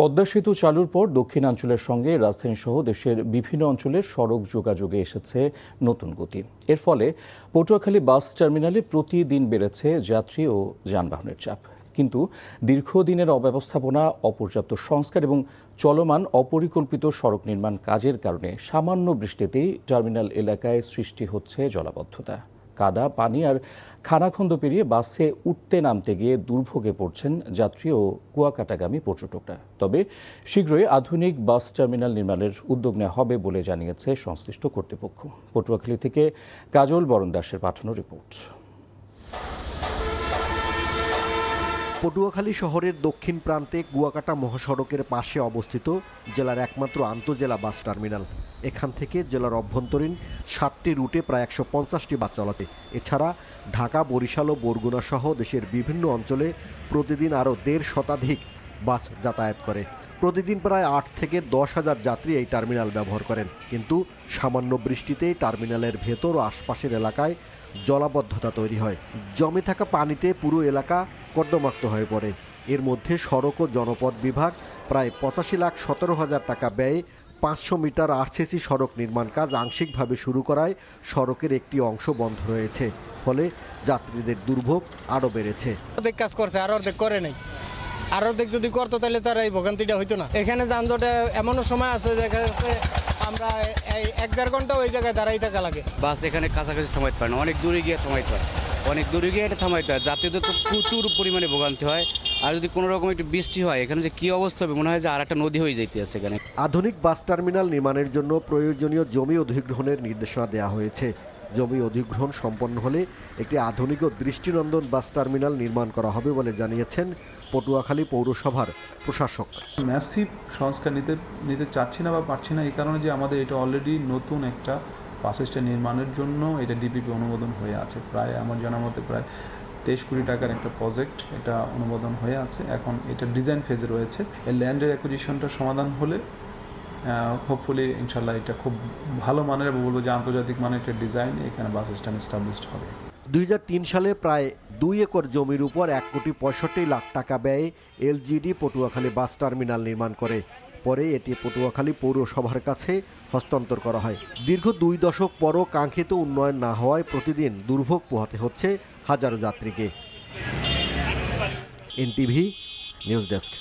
পদ্মা সেতু চালুর পর দক্ষিণাঞ্চলের সঙ্গে রাজধানীসহ দেশের বিভিন্ন অঞ্চলের সড়ক যোগাযোগে এসেছে নতুন গতি। এর ফলে পটুয়াখালী বাস টার্মিনালে প্রতিদিন বেড়েছে যাত্রী ও যানবাহনের চাপ। কিন্তু দীর্ঘদিনের অব্যবস্থাপনা, অপর্যাপ্ত সংস্কার এবং চলমান অপরিকল্পিত সড়ক নির্মাণ কাজের কারণে সামান্য বৃষ্টিতেই টার্মিনাল এলাকায় সৃষ্টি হচ্ছে জলাবদ্ধতা। কাদা, পানি আর খানাখন্দ পেরিয়ে বাসে উঠতে নামতে গিয়ে দুর্ভোগে পড়ছেন যাত্রী ও কুয়াকাটাগামী পর্যটকরা। তবে শীঘ্রই আধুনিক বাস টার্মিনাল নির্মাণের উদ্যোগ নেওয়া হবে বলে জানিয়েছে সংশ্লিষ্ট কর্তৃপক্ষ। পটুয়াখালী থেকে কাজল বরণ দাসের পাঠানো রিপোর্ট। পটুয়াখালী শহরের দক্ষিণ প্রান্তে কুয়াকাটা মহাসড়কের পাশে অবস্থিত জেলার একমাত্র আন্তঃজেলা বাস টার্মিনাল। এখান থেকে জেলার অভ্যন্তরীণ 7টি রুটে প্রায় 150টি বাস চলাতে। এছাড়া ঢাকা, বরিশাল ও বরগুনা সহ দেশের বিভিন্ন অঞ্চলে প্রতিদিন আরও 1.5 শতাধিক বাস যাতায়াত করে। প্রতিদিন প্রায় 8 থেকে 10 হাজার যাত্রী এই টার্মিনাল ব্যবহার করেন। কিন্তু সামান্য বৃষ্টিতেই টার্মিনালের ভেতর ও আশপাশের এলাকায় জলাবদ্ধতা তৈরি হয়। জমে থাকা পানিতে পুরো এলাকা কর্দমাক্ত হয়ে পড়ে। এর মধ্যে সড়ক ও জনপথ বিভাগ প্রায় 85,17,000 টাকা ব্যয়ে 500 মিটার আরসিসি সড়ক নির্মাণ কাজ আংশিকভাবে শুরু করায় সড়কের একটি অংশ বন্ধ রয়েছে। ফলে যাত্রীদের দুর্ভোগ আরও বেড়েছে। অর্ধেক কাজ করছে আর অর্ধেক করে নাই। আর অর্ধেক যদি করতো তাহলে তার এই ভোগান্তিটা হইতো না। এখানে যানজটে এমনও সময় আছে দেখা যাচ্ছে আমরা এই 1-1.5 ঘন্টা ওই জায়গায় দাঁড়াই থাকা লাগে। বাস এখানে কাছাকাছি থামাইতে পারে না, অনেক দূরে গিয়ে থামাইতে হয়, অনেক দূরে গিয়ে এটা থামাইতে হয়। যাত্রীদের তো প্রচুর পরিমাণে ভোগান্তি হয়। আর যদি কোনো রকম একটু বৃষ্টি হয় এখানে যে কী অবস্থা হবে, মনে হয় যে আর একটা নদী হয়ে যাইতে আছে এখানে। আধুনিক বাস টার্মিনাল নির্মাণের জন্য প্রয়োজনীয় জমি অধিগ্রহণের নির্দেশনা দেওয়া হয়েছে। জমি অধিগ্রহণ সম্পন্ন হলে একটি আধুনিক ও দৃষ্টিনন্দন বাস টার্মিনাল নির্মাণ করা হবে বলে জানিয়েছেন পটুয়াখালী পৌরসভার প্রশাসক। ম্যাসিভ সংস্কার নিতে চাচ্ছি না বা পারছি না এই কারণে যে আমাদের এটা অলরেডি নতুন একটা বাস স্ট্যান্ড নির্মাণের জন্য এটা ডিপিপি অনুমোদন হয়ে আছে। প্রায় আমার জানা মতে প্রায় 23 কোটি টাকার একটা প্রজেক্ট এটা অনুমোদন হয়ে আছে। এখন এটা ডিজাইন ফেজে রয়েছে। এই ল্যান্ডের অ্যাকুইজিশনটা সমাধান হলে হোপফুলি ইনশাল্লাহ এটা খুব ভালো মানের, বলবো যে আন্তর্জাতিক মানের একটা ডিজাইন এখানে বাস স্ট্যান্ড এস্টাবলিশড হবে। 2003 সালে প্রায় 2 একর জমির উপর 1,65,00,000 টাকা ব্যয়ে এলজিডি পটুয়াখালী বাস টার্মিনাল নির্মাণ করে। পরে এটি পটুয়াখালী পৌরসভার কাছে হস্তান্তর করা হয়। দীর্ঘ 2 দশক পরও কাঙ্ক্ষিত উন্নয়ন না হওয়ায় প্রতিদিন দুর্ভোগ পোহাতে হচ্ছে হাজারো যাত্রীকে। NTV news desk.